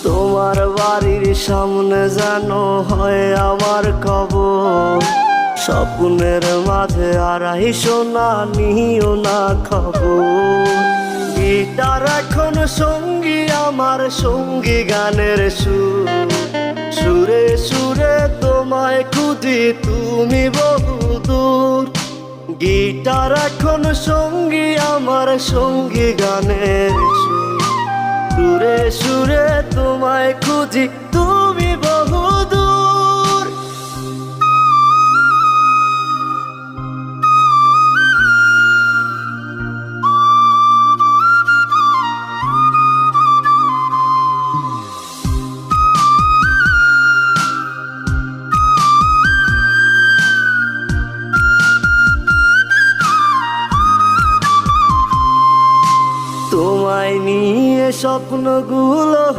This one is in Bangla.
তোমার বাড়ির সামনে যেন হয় আমার কবর। স্বপ্নের মাঝে আড়াইশো না নিও না খবর। গিটার এখন সঙ্গী আমার, সঙ্গী গানের সুর। সুরে সুরে তোমায় খুঁজি তুমি বহুদূর। গিটার এখন সঙ্গী আমার, সঙ্গী গানের সুর। সুরে সুরে তোমায় খুঁজি তুমি বহুদূর। তোমায় নিয়ে স্বপ্নগুলো